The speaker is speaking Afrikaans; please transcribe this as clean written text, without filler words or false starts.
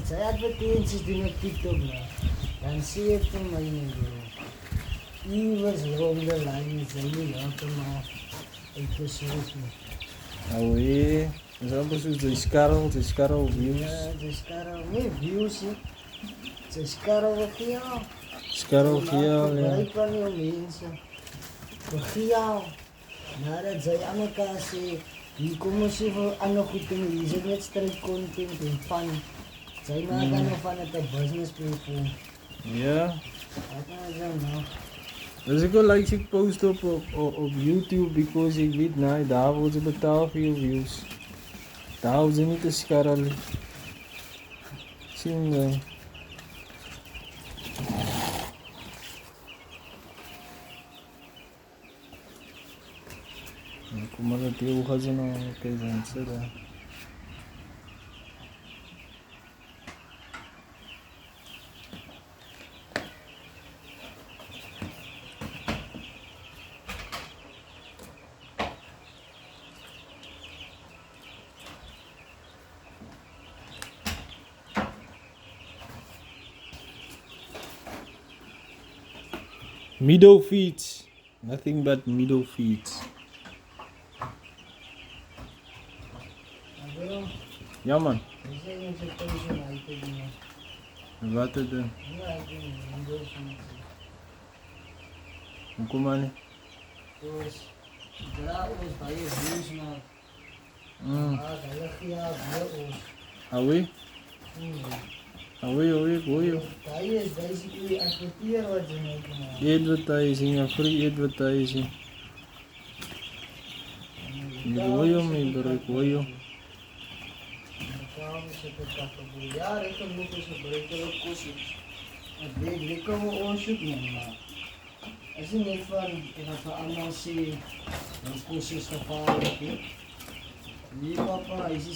Zij advertenties doen op TikTok nou. Dan zie je het van mij niet bro. Iwers rond de lijn is hij niet helemaal uit de soort nie. Away. Dis amper soos die skarrel views. Ja, dis karel, nie views nie. Dis karel geel. Skarrel geel, ja. Gebruik van jou mense. Geel. Nadat sy aan mekaar sê, hier kom ons hier vir ander goed doen, hier is net straight content en fun. Sy maak dan nog van het 'n business platform. Ja. Wat nou nou? Dus ek wil like ek post op YouTube because ek weet nee, daar word ze betaal vir jou views. Daar hoef ze nie te skarrel. Sien jy? Kom maar dat jy gaan ze nou kyk dan sê daar. Middle feet. Nothing but middle feet. Ja man. Wat het dan? Hoekom man? Dus, daar ons baie views maak. Hulle gee weer ons. Awe? Awe, goeie. Daai is basically adverteer wat jy nou gemaak. Advertising, free advertising. Goeie my bro, goeie. Ja, ik kan ook eens gebruiken op kosten. Ik kan wel onderzoeken, maar als je niet van, ik ga van allemaal zien, dan kosten is gevaarlijk. Nee papa, is